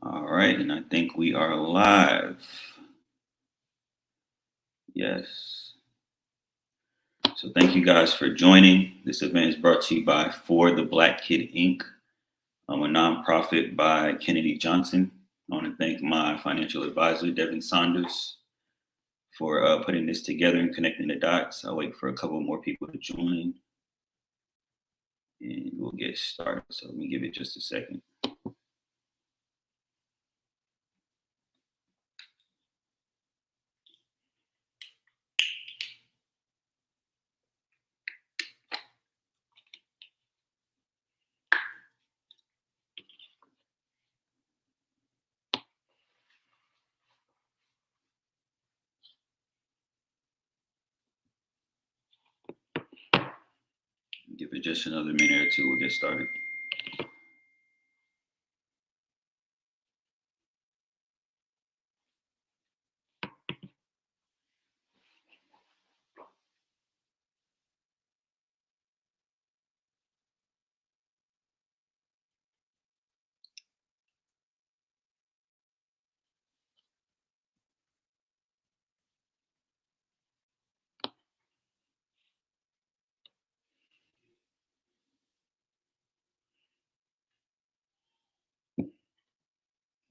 All right, and I think we are live. Yes. So thank you guys for joining. This event is brought to you by For the Black Kid Inc. I'm a nonprofit by Kennedy Johnson. I want to thank my financial advisor, Devin Saunders, for putting this together and connecting the dots. I'll wait for a couple more people to join and we'll get started. So let me give it just a second. Give it just another minute or two, we'll get started.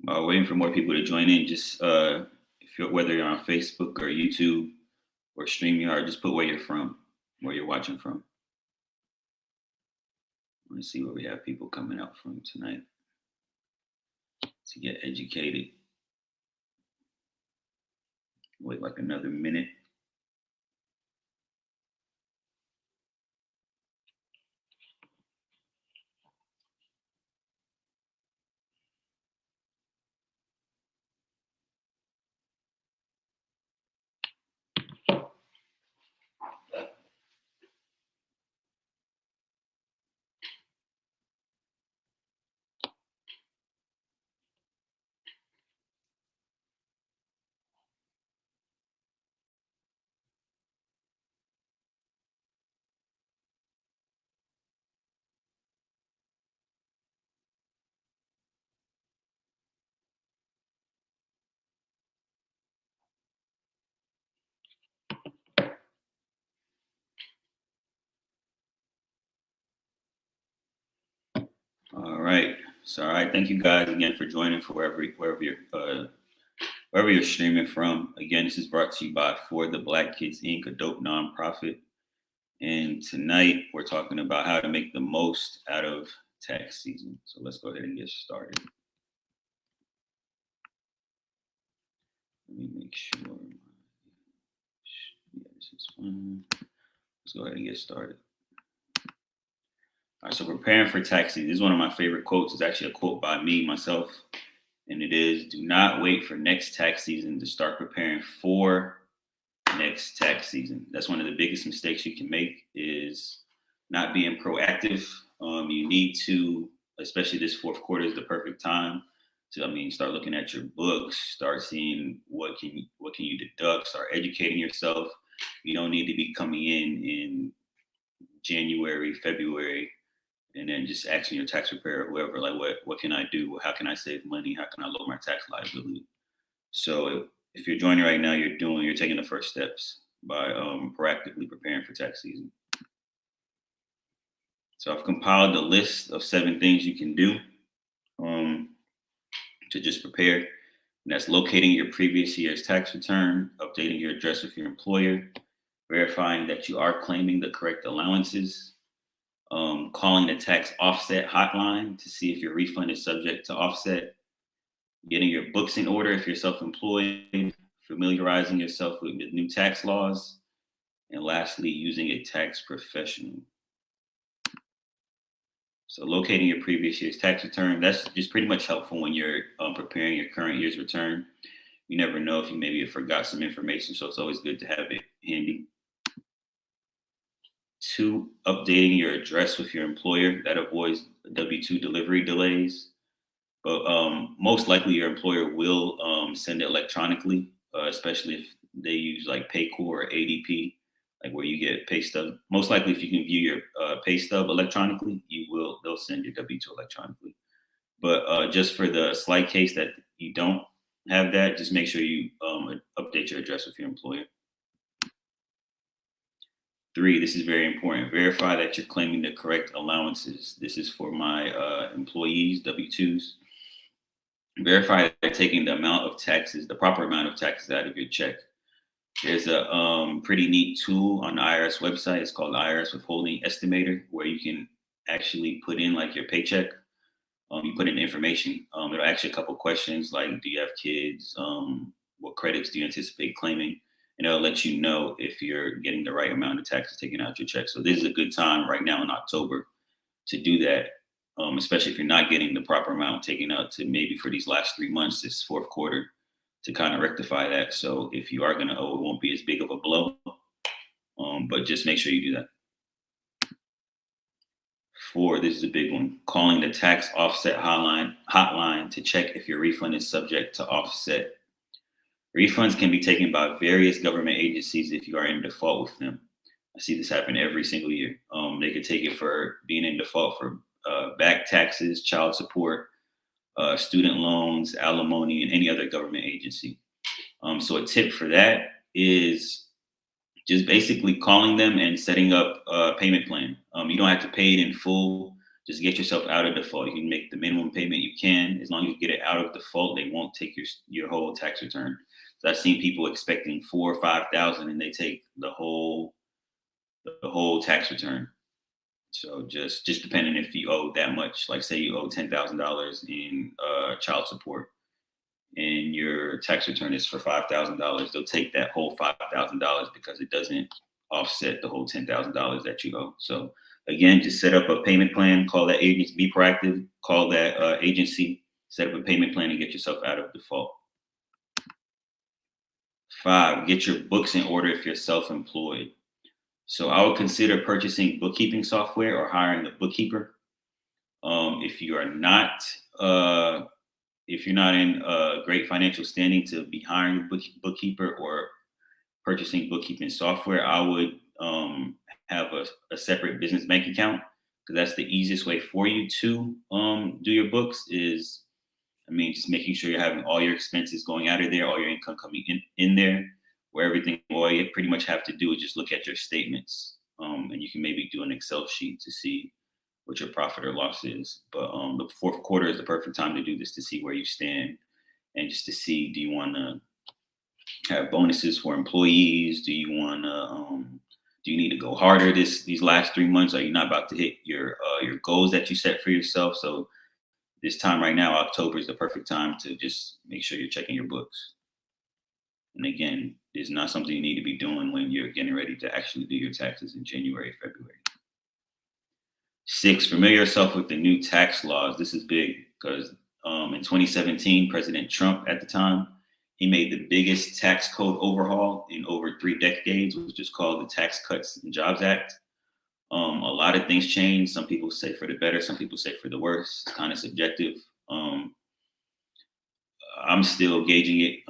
While waiting for more people to join in, just whether you're on Facebook or YouTube or StreamYard, just put where you're from, where you're watching from. I want to see where we have people coming out from tonight to get educated. Wait like another minute. All right. So, all right. Thank you guys again for joining for wherever you're streaming from. Again, this is brought to you by For the Black Kids Inc., a dope nonprofit. And tonight we're talking about how to make the most out of tax season. So let's go ahead and get started. Let me make sure. Yeah, this is fine. Let's go ahead and get started. All right, so preparing for tax season. This is one of my favorite quotes. It's actually a quote by me, myself. And it is, do not wait for next tax season to start preparing for next tax season. That's one of the biggest mistakes you can make is not being proactive. You need to, especially this fourth quarter is the perfect time to, start looking at your books, start seeing what can you deduct, start educating yourself. You don't need to be coming in January, February, and then just asking your tax preparer, whoever, like, what can I do? How can I save money? How can I lower my tax liability? So if you're joining right now, you're taking the first steps by proactively preparing for tax season. So I've compiled a list of 7 things you can do to just prepare. And that's locating your previous year's tax return, updating your address with your employer, verifying that you are claiming the correct allowances, calling the tax offset hotline to see if your refund is subject to offset, getting your books in order if you're self-employed, familiarizing yourself with the new tax laws, and lastly, using a tax professional. So locating your previous year's tax return, that's just pretty much helpful when you're preparing your current year's return. You never know if you maybe forgot some information, so it's always good to have it handy. 2, updating your address with your employer. That avoids W-2 delivery delays. But most likely your employer will send it electronically, especially if they use like Paycor or ADP, like where you get pay stub. Most likely, if you can view your pay stub electronically, they'll send your W-2 electronically. But just for the slight case that you don't have that, just make sure you update your address with your employer. 3, this is very important. Verify that you're claiming the correct allowances. This is for my employees, W-2s. Verify that they're taking the amount of taxes, the proper amount of taxes out of your check. There's a pretty neat tool on the IRS website. It's called the IRS Withholding Estimator, where you can actually put in like your paycheck. You put in information. It'll ask you a couple questions like, do you have kids? What credits do you anticipate claiming? And it'll let you know if you're getting the right amount of taxes taken out your check. So this is a good time right now in October to do that, especially if you're not getting the proper amount taken out to maybe for these last 3 months, this fourth quarter, to kind of rectify that. So if you are going to owe, it won't be as big of a blow, but just make sure you do that. 4, this is a big one. Calling the tax offset hotline to check if your refund is subject to offset. Refunds can be taken by various government agencies if you are in default with them. I see this happen every single year. They could take it for being in default for back taxes, child support, student loans, alimony, and any other government agency. So a tip for that is just basically calling them and setting up a payment plan. You don't have to pay it in full. Just get yourself out of default. You can make the minimum payment you can. As long as you get it out of default, they won't take your whole tax return. So I've seen people expecting 4,000 or 5,000, and they take the whole tax return. So just depending if you owe that much, like say you owe $10,000 in child support, and your tax return is for $5,000, they'll take that whole $5,000 because it doesn't offset the whole $10,000 that you owe. So again, just set up a payment plan, call that agency, be proactive, call that agency, set up a payment plan and get yourself out of default. 5, get your books in order if you're self-employed. So I would consider purchasing bookkeeping software or hiring a bookkeeper. If you are not, if you're not in a great financial standing to be hiring a bookkeeper or purchasing bookkeeping software, I would have a separate business bank account, because that's the easiest way for you to do your books. Is, I mean, just making sure you're having all your expenses going out of there, all your income coming in there, where everything, all you pretty much have to do is just look at your statements, and you can maybe do an Excel sheet to see what your profit or loss is. But the fourth quarter is the perfect time to do this, to see where you stand, and just to see, do you want to have bonuses for employees? Do you want to do you need to go harder these last 3 months? Are you not about to hit your goals that you set for yourself? So this time right now, October, is the perfect time to just make sure you're checking your books. And again, it's not something you need to be doing when you're getting ready to actually do your taxes in January, February. 6, familiar yourself with the new tax laws. This is big because in 2017, President Trump at the time, he made the biggest tax code overhaul in over 3 decades, which is called the Tax Cuts and Jobs Act. A lot of things changed. Some people say for the better, some people say for the worse. It's kind of subjective. I'm still gauging it.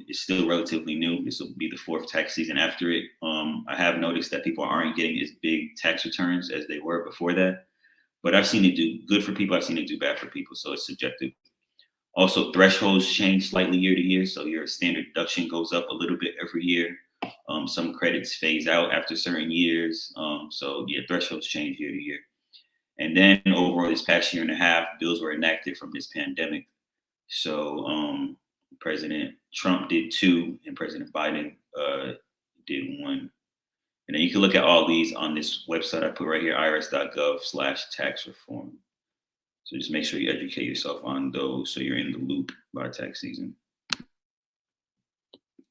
It's still relatively new. This will be the 4th tax season after it. I have noticed that people aren't getting as big tax returns as they were before that. But I've seen it do good for people. I've seen it do bad for people. So it's subjective. Also, thresholds change slightly year to year. So your standard deduction goes up a little bit every year. Some credits phase out after certain years. So yeah, thresholds change year to year. And then overall, this past year and a half, bills were enacted from this pandemic. So President Trump did 2, and President Biden did 1. And then you can look at all these on this website I put right here, irs.gov/tax reform. So just make sure you educate yourself on those so you're in the loop by tax season.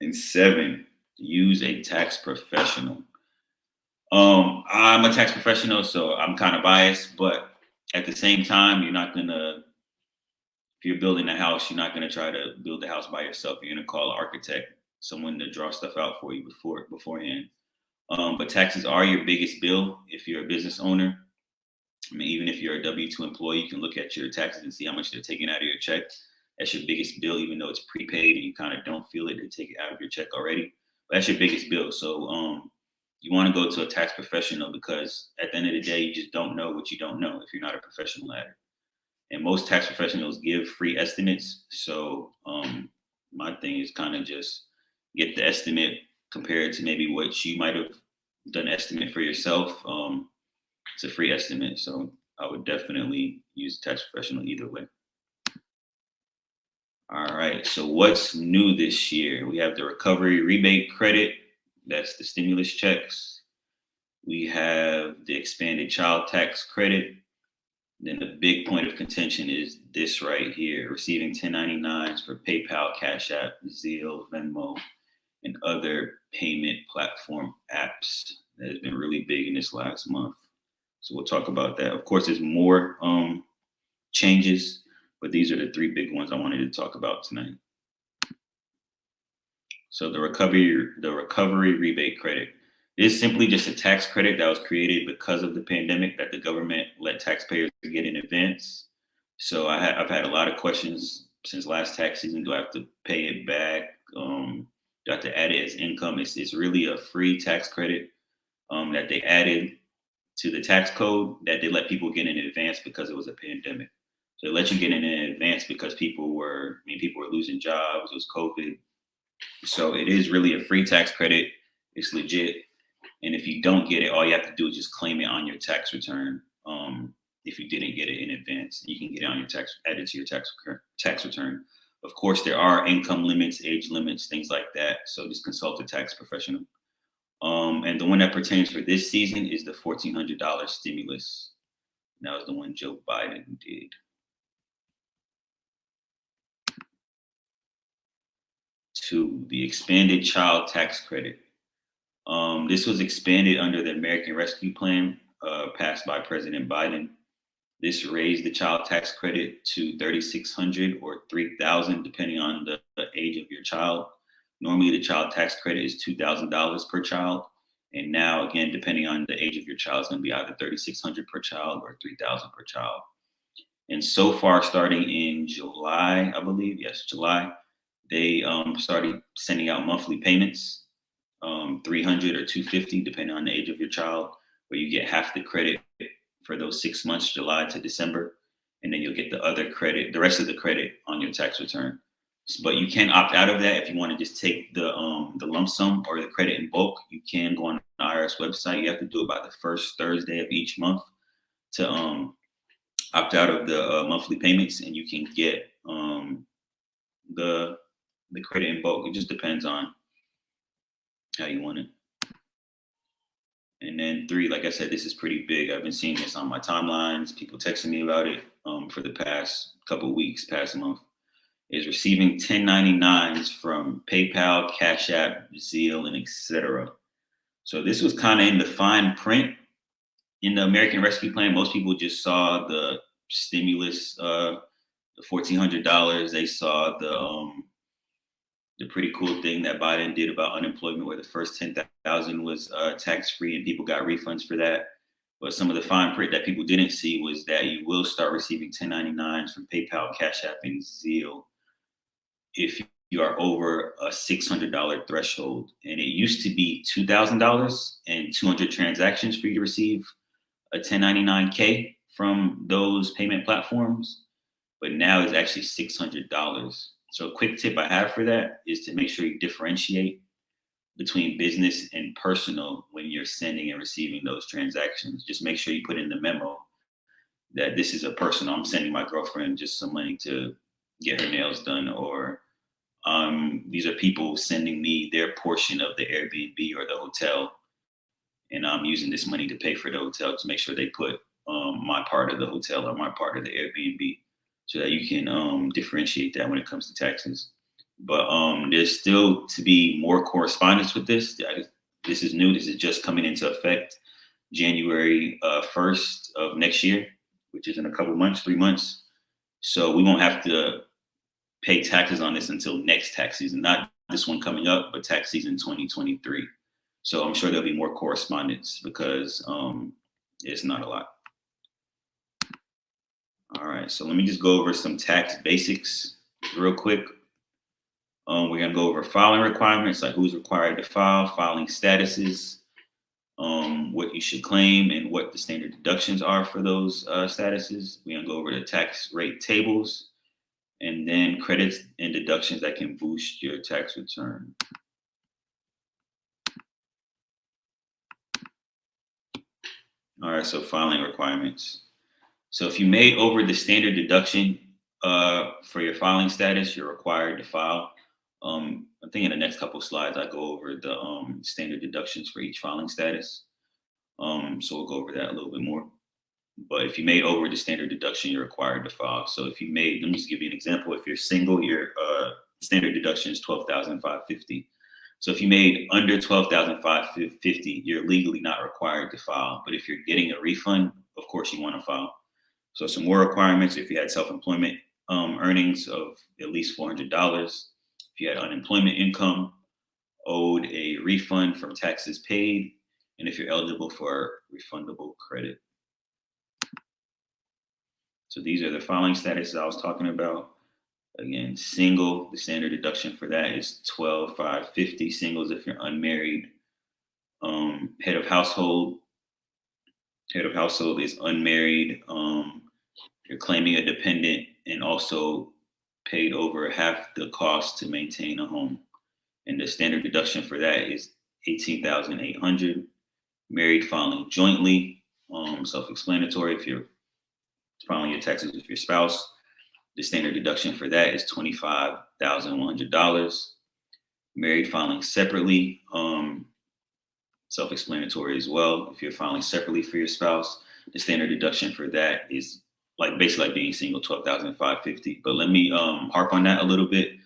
And 7, use a tax professional. I'm a tax professional, so I'm kind of biased, but at the same time, you're not gonna, if you're building a house, you're not gonna try to build the house by yourself. You're gonna call an architect, someone to draw stuff out for you beforehand. But taxes are your biggest bill if you're a business owner. I mean, even if you're a W-2 employee, you can look at your taxes and see how much they're taking out of your check. That's your biggest bill, even though it's prepaid and you kind of don't feel it. They take it out of your check already. But that's your biggest bill. So you want to go to a tax professional, because at the end of the day, you just don't know what you don't know if you're not a professional at it. And most tax professionals give free estimates. So my thing is kind of just get the estimate compared to maybe what you might have done estimate for yourself. It's a free estimate. So I would definitely use a tax professional either way. All right. So what's new this year? We have the recovery rebate credit. That's the stimulus checks. We have the expanded child tax credit. Then the big point of contention is this right here, receiving 1099s for PayPal, Cash App, Zelle, Venmo, and other payment platform apps. That has been really big in this last month. So we'll talk about that. Of course, there's more changes, but these are the three big ones I wanted to talk about tonight. So the recovery rebate credit is simply just a tax credit that was created because of the pandemic that the government let taxpayers get in advance. So I've had a lot of questions since last tax season. Do I have to pay it back? Do I have to add it as income? It's really a free tax credit that they added to the tax code that they let people get in advance because it was a pandemic. So they let you get in advance because people were losing jobs. It was COVID. So it is really a free tax credit. It's legit. And if you don't get it, all you have to do is just claim it on your tax return. If you didn't get it in advance, you can get it on your added to your tax return. Of course, there are income limits, age limits, things like that. So just consult a tax professional. And the one that pertains for this season is the $1,400 stimulus. That was the one Joe Biden did. To the expanded child tax credit. This was expanded under the American Rescue Plan passed by President Biden. This raised the child tax credit to $3,600 or $3,000, depending on the age of your child. Normally, the child tax credit is $2,000 per child. And now, again, depending on the age of your child, it's going to be either $3,600 per child or $3,000 per child. And so far, starting in July, I believe, yes, July, they started sending out monthly payments, $300 or $250, depending on the age of your child, where you get half the credit for those 6 months, July to December, and then you'll get the rest of the credit on your tax return. But you can opt out of that if you want to just take the lump sum or the credit in bulk. You can go on the IRS website. You have to do it by the first Thursday of each month to opt out of the monthly payments, and you can get the credit in bulk. It just depends on how you want it. And then 3, like I said, this is pretty big. I've been seeing this on my timelines, people texting me about it for the past couple of weeks, past month, is receiving 1099s from PayPal, Cash App, Zelle, and etc. So this was kind of in the fine print in the American Rescue Plan. Most people just saw the stimulus, the $1,400. They saw the pretty cool thing that Biden did about unemployment, where the first 10,000 was tax-free and people got refunds for that. But some of the fine print that people didn't see was that you will start receiving 1099s from PayPal, Cash App, and Zelle if you are over a $600 threshold. And it used to be $2,000 and 200 transactions for you to receive a 1099K from those payment platforms. But now it's actually $600. So a quick tip I have for that is to make sure you differentiate between business and personal when you're sending and receiving those transactions. Just make sure you put in the memo that this is a personal. I'm sending my girlfriend just some money to get her nails done, or these are people sending me their portion of the Airbnb or the hotel, and I'm using this money to pay for the hotel. To make sure they put my part of the hotel or my part of the Airbnb, so that you can differentiate that when it comes to taxes. But there's still to be more correspondence with this. This is new. This is just coming into effect January 1st of next year, which is in a couple months, 3 months. So we won't have to pay taxes on this until next tax season, not this one coming up, but tax season 2023. So I'm sure there'll be more correspondence because it's not a lot. All right, so let me just go over some tax basics real quick. We're gonna go over filing requirements, like who's required to file, filing statuses, what you should claim, and what the standard deductions are for those statuses. We're going to go over the tax rate tables, and then credits and deductions that can boost your tax return. All right, so filing requirements. So if you made over the standard deduction for your filing status, you're required to file. I think in the next couple of slides, I go over the standard deductions for each filing status. So we'll go over that a little bit more. But if you made over the standard deduction, you're required to file. So if you made, let me just give you an example. If you're single, your standard deduction is $12,550. So if you made under $12,550, you're legally not required to file. But if you're getting a refund, of course you want to file. So some more requirements: if you had self-employment earnings of at least $400, if you had unemployment income, owed a refund from taxes paid, and if you're eligible for refundable credit. So these are the filing statuses I was talking about. Again, single, the standard deduction for that is $12,550. Singles if you're unmarried. Head of household is unmarried. You're claiming a dependent and also paid over half the cost to maintain a home. And the standard deduction for that is $18,800. Married filing jointly, self-explanatory. If you're filing your taxes with your spouse, the standard deduction for that is $25,100. Married filing separately, self-explanatory as well. If you're filing separately for your spouse, the standard deduction for that is basically like being single, $12,550. But let me harp on that a little bit.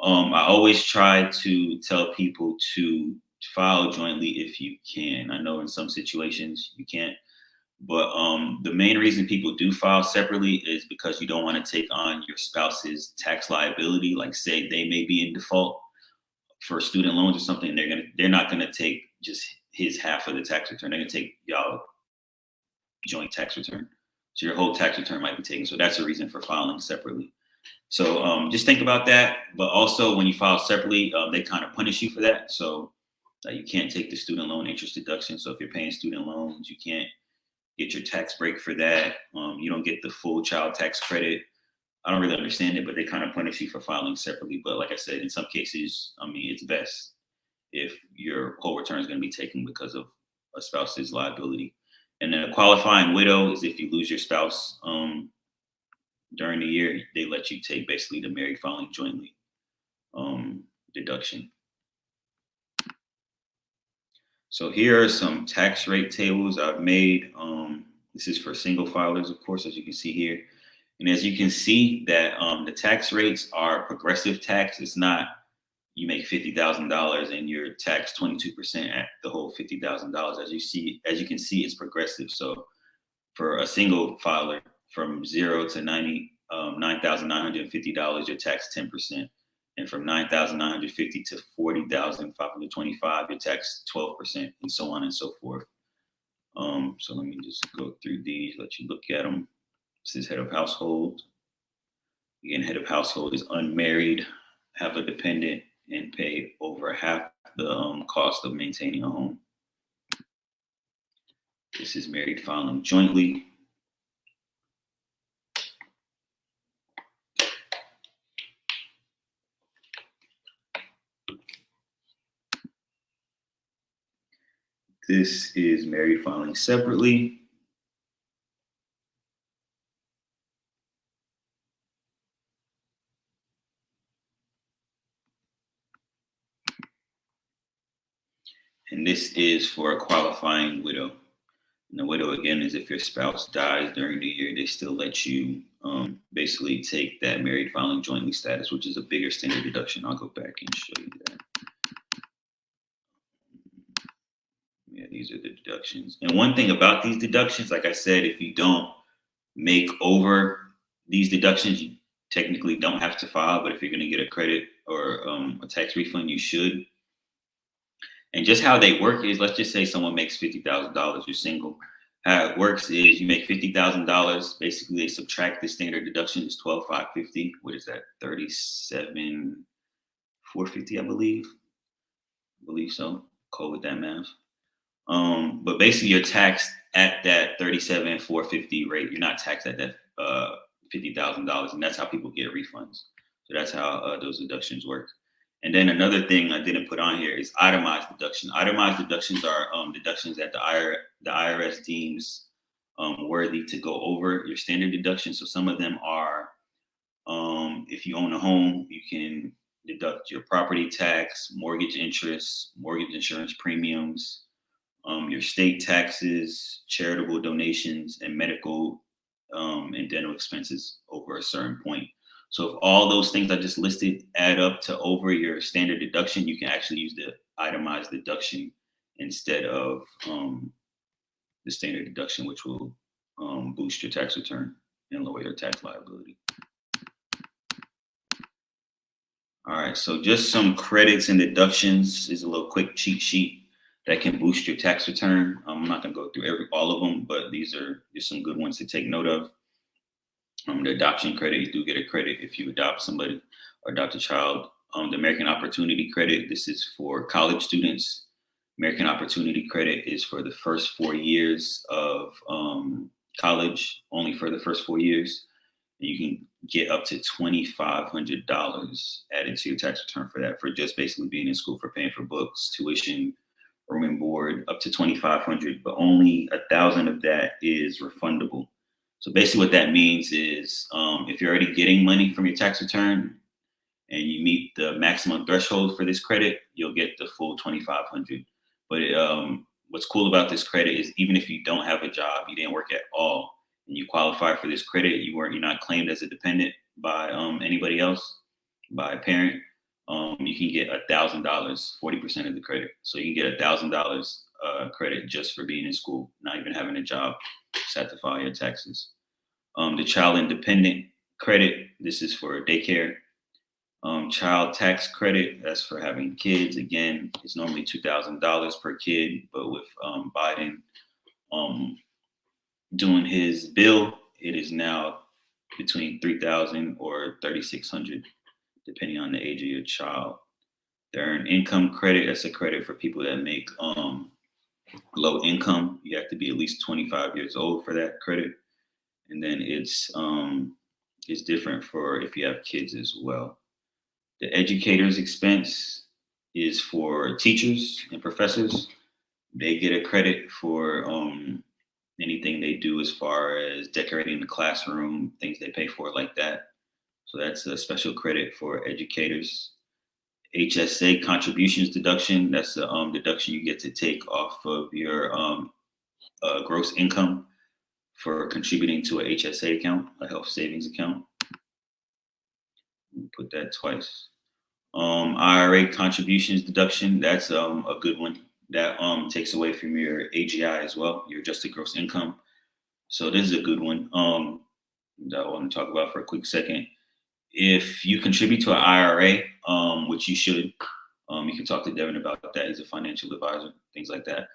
I always try to tell people to file jointly if you can. I know in some situations you can't, but the main reason people do file separately is because you don't want to take on your spouse's tax liability. Like, say they may be in default for student loans or something, they're not gonna take just his half of the tax return. They're gonna take y'all joint tax return. So your whole tax return might be taken. So that's a reason for filing separately. So just think about that. But also when you file separately, they kind of punish you for that. So you can't take the student loan interest deduction. So if you're paying student loans, you can't get your tax break for that. You don't get the full child tax credit. I don't really understand it, but they kind of punish you for filing separately. But like I said, in some cases, I mean, it's best if your whole return is going to be taken because of a spouse's liability. And then a qualifying widow is if you lose your spouse during the year, they let you take basically the married filing jointly deduction. So here are some tax rate tables I've made. This is for single filers, of course, as you can see here. And as you can see that the tax rates are progressive tax. It's not you make $50,000 and you're taxed 22% at the whole $50,000. As you can see, it's progressive. So for a single filer, from $0 to $99,950, you're taxed 10%. And from $9,950 to $40,525, you're taxed 12%, and so on and so forth. So let me just go through these, let you look at them. This is head of household. Again, head of household is unmarried, have a dependent, and pay over half the cost of maintaining a home. This is married filing jointly. This is married filing separately. And this is for a qualifying widow. And the widow, again, is if your spouse dies during the year, they still let you basically take that married filing jointly status, which is a bigger standard deduction. I'll go back and show you that. Yeah, these are the deductions. And one thing about these deductions, like I said, if you don't make over these deductions, you technically don't have to file. But if you're going to get a credit or a tax refund, you should. And just how they work is, let's just say someone makes $50,000, you're single. How it works is you make $50,000. Basically, they subtract the standard deduction is $12,550. What is that? $37,450, I believe. I believe so. Cool with that math. But basically, you're taxed at that 37,450 rate. You're not taxed at that $50,000, and that's how people get refunds. So that's how those deductions work. And then another thing I didn't put on here is itemized deduction. Itemized deductions are deductions that the IRS deems worthy to go over your standard deduction. So some of them are, if you own a home, you can deduct your property tax, mortgage interest, mortgage insurance premiums, your state taxes, charitable donations, and medical and dental expenses over a certain point. So if all those things I just listed add up to over your standard deduction, you can actually use the itemized deduction instead of the standard deduction, which will boost your tax return and lower your tax liability. All right, so just some credits and deductions is a little quick cheat sheet that can boost your tax return. I'm not going to go through all of them, but these are just some good ones to take note of. The adoption credit, you do get a credit if you adopt somebody or adopt a child. The American Opportunity Credit, this is for college students. American Opportunity Credit is for the first 4 years of college, only for the first 4 years. And you can get up to $2,500 added to your tax return for that, for just basically being in school, for paying for books, tuition, room and board, up to $2,500, but only $1,000 of that is refundable. So basically what that means is if you're already getting money from your tax return and you meet the maximum threshold for this credit, you'll get the full $2,500. But what's cool about this credit is even if you don't have a job, you didn't work at all, and you qualify for this credit, you're not claimed as a dependent by anybody else, by a parent, you can get $1,000, 40% of the credit. So you can get $1,000 credit just for being in school, not even having a job. Just have to file your taxes. The child independent credit, this is for daycare. Child tax credit, that's for having kids. Again, it's normally $2,000 per kid, but with Biden doing his bill, it is now between $3,000 or $3,600, depending on the age of your child. The earned income credit, that's a credit for people that make low income. You have to be at least 25 years old for that credit. And then it's different for if you have kids as well. The educator's expense is for teachers and professors. They get a credit for anything they do as far as decorating the classroom, things they pay for like that. So that's a special credit for educators. HSA contributions deduction, that's a deduction you get to take off of your gross income for contributing to a HSA account, a health savings account. Put that twice. IRA contributions deduction, that's a good one. That takes away from your AGI as well, your adjusted gross income. So this is a good one that I want to talk about for a quick second. If you contribute to an IRA, which you should, you can talk to Devin about that. He's a financial advisor, things like that.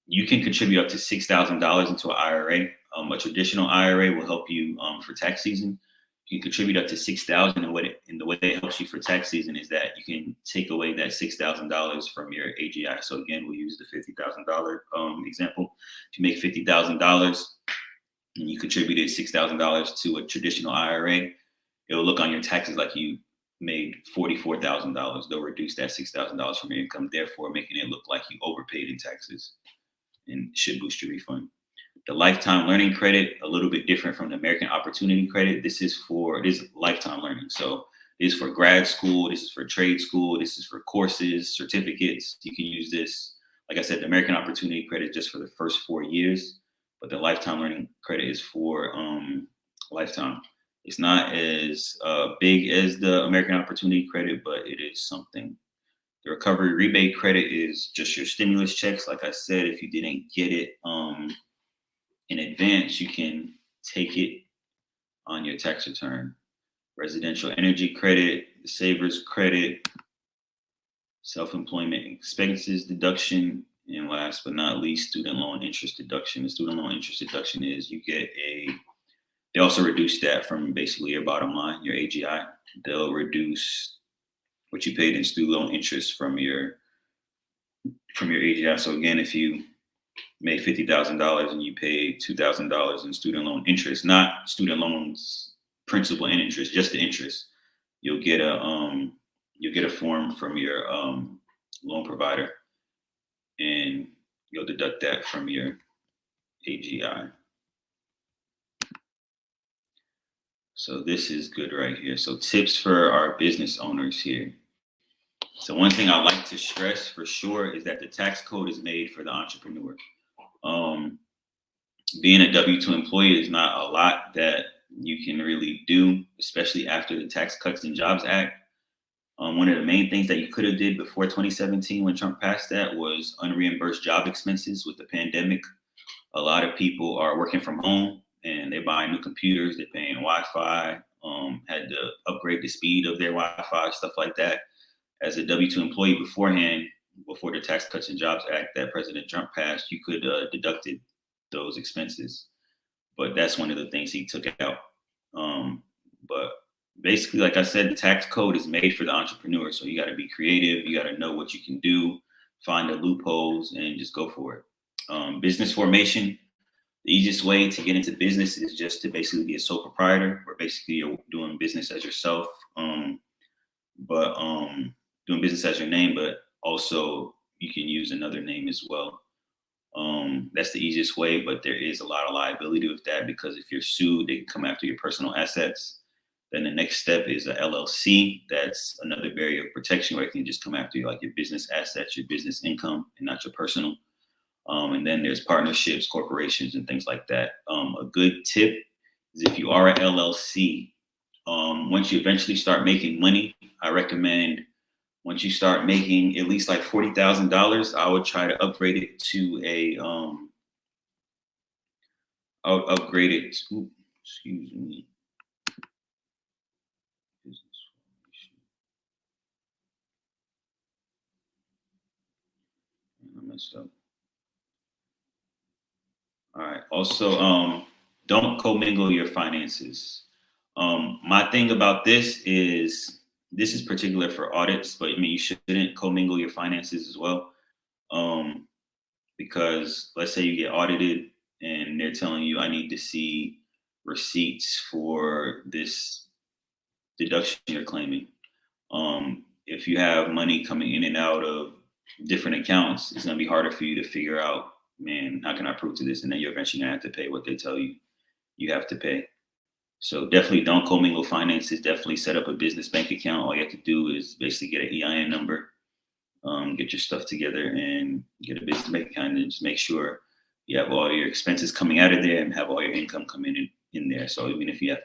You can contribute up to $6,000 into an IRA. A traditional IRA will help you for tax season. You can contribute up to $6,000, and the way it helps you for tax season is that you can take away that $6,000 from your AGI. So again, we'll use the $50,000 example. If you make $50,000 and you contributed $6,000 to a traditional IRA, it will look on your taxes like you made $44,000. They'll reduce that $6,000 from your income, therefore making it look like you overpaid in taxes, and should boost your refund. The lifetime learning credit, a little bit different from the American Opportunity Credit. This is lifetime learning. So this is for grad school, this is for trade school, this is for courses, certificates. You can use this. Like I said, the American Opportunity Credit is just for the first 4 years, but the lifetime learning credit is for lifetime. It's not as big as the American Opportunity Credit, but it is something. The recovery rebate credit is just your stimulus checks. Like I said, if you didn't get it in advance, you can take it on your tax return. Residential energy credit, the savers credit, self-employment expenses deduction, and last but not least, student loan interest deduction. The student loan interest deduction is they also reduce that from basically your bottom line, your AGI. They'll reduce what you paid in student loan interest from your from your AGI. So again, if you made $50,000 and you paid $2,000 in student loan interest, not student loans principal and interest, just the interest, you'll get a form from your loan provider, and you'll deduct that from your AGI. So this is good right here. So tips for our business owners here. So one thing I like to stress for sure is that the tax code is made for the entrepreneur. Being a W-2 employee is not a lot that you can really do, especially after the Tax Cuts and Jobs Act. One of the main things that you could have did before 2017 when Trump passed that was unreimbursed job expenses. With the pandemic, a lot of people are working from home and they're buying new computers, they're paying Wi-Fi, had to upgrade the speed of their Wi-Fi, stuff like that. As a W-2 employee beforehand, before the Tax Cuts and Jobs Act that President Trump passed, you could deducted those expenses. But that's one of the things he took out. But basically, like I said, the tax code is made for the entrepreneur. So you got to be creative. You got to know what you can do, find the loopholes, and just go for it. Business formation. The easiest way to get into business is just to basically be a sole proprietor, where basically you're doing business as yourself, but doing business as your name, but also you can use another name as well. That's the easiest way, but there is a lot of liability with that, because if you're sued, they can come after your personal assets. Then the next step is a LLC. That's another barrier of protection where it can just come after you, like your business assets, your business income, and not your personal. And then there's partnerships, corporations, and things like that. A good tip is if you are an LLC, once you eventually start making money, I recommend once you start making at least like $40,000, I would try to upgrade it to a, I would upgrade it to, excuse me. I messed up. All right. Also, don't commingle your finances. My thing about this is particular for audits, but I mean, you shouldn't commingle your finances as well. Because let's say you get audited and they're telling you, I need to see receipts for this deduction you're claiming. If you have money coming in and out of different accounts, it's going to be harder for you to figure out, man, how can I prove to this? And then you're eventually going to have to pay what they tell you you have to pay. So definitely don't commingle finances. Definitely set up a business bank account. All you have to do is basically get an EIN number, get your stuff together, and get a business bank account, and just make sure you have all your expenses coming out of there and have all your income coming in there. So even if you have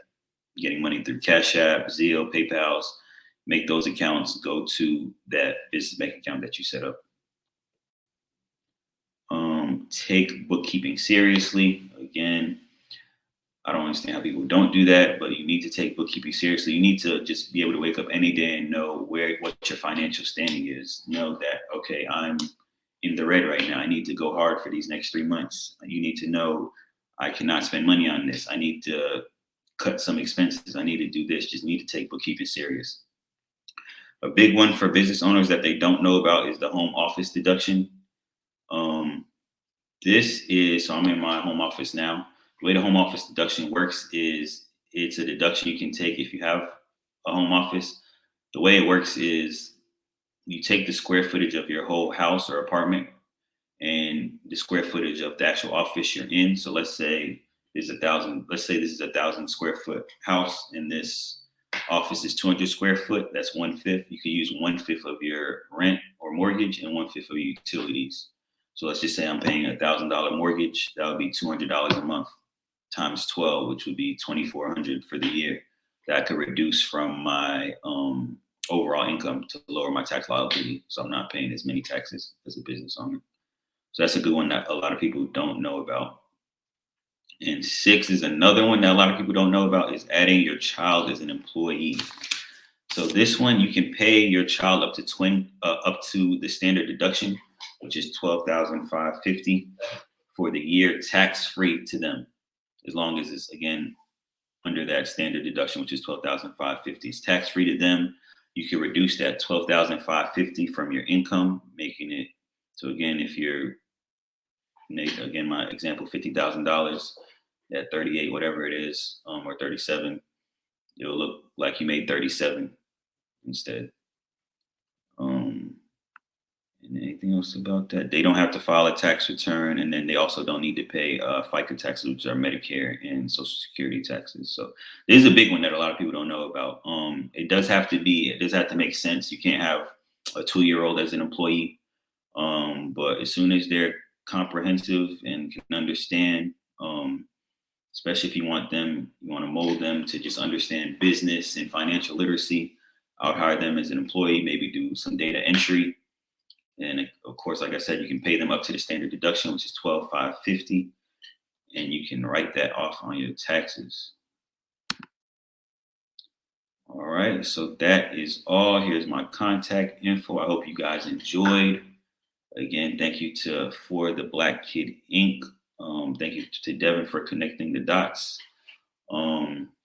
getting money through Cash App, Zelle, PayPal, make those accounts go to that business bank account that you set up. Take bookkeeping seriously. Again, I don't understand how people don't do that, but you need to take bookkeeping seriously. You need to just be able to wake up any day and know what your financial standing is. Know that, okay, I'm in the red right now. I need to go hard for these next 3 months. You need to know I cannot spend money on this. I need to cut some expenses. I need to do this. Just need to take bookkeeping serious. A big one for business owners that they don't know about is the home office deduction. So I'm in my home office now. The way the home office deduction works is it's a deduction you can take if you have a home office. The way it works is you take the square footage of your whole house or apartment and the square footage of the actual office you're in. So let's say this is 1,000 square foot house and this office is 200 square foot. That's 1/5. You can use 1/5 of your rent or mortgage and 1/5 of your utilities. So let's just say I'm paying $1,000 mortgage. That would be $200 a month times 12, which would be $2,400 for the year. That could reduce from my overall income to lower my tax liability. So I'm not paying as many taxes as a business owner. So that's a good one that a lot of people don't know about. And 6 is another one that a lot of people don't know about, is adding your child as an employee. So this one, you can pay your child up to the standard deduction, which is $12,550 for the year, tax-free to them, as long as it's, again, under that standard deduction, which is $12,550. It's tax-free to them. You can reduce that $12,550 from your income, making it So again, if you're, again, my example, $50,000 at 38, whatever it is, or 37, it'll look like you made 37 instead. And anything else about that? They don't have to file a tax return, and then they also don't need to pay FICA taxes, which are Medicare and Social Security taxes. So this is a big one that a lot of people don't know about. It does have to make sense. You can't have a 2-year-old as an employee, but as soon as they're comprehensive and can understand, especially if you want to mold them to just understand business and financial literacy, I would hire them as an employee, maybe do some data entry. And of course, like I said, you can pay them up to the standard deduction, which is $12,550, and you can write that off on your taxes. All right, so that is all. Here's my contact info. I hope you guys enjoyed. Again, thank you for the Black Kid Inc. Thank you to Devin for connecting the dots.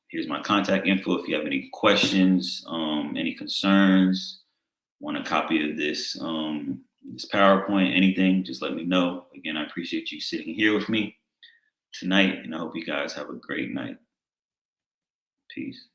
Here's my contact info. If you have any questions, any concerns, want a copy of this PowerPoint, anything, just let me know. Again, I appreciate you sitting here with me tonight, and I hope you guys have a great night. Peace.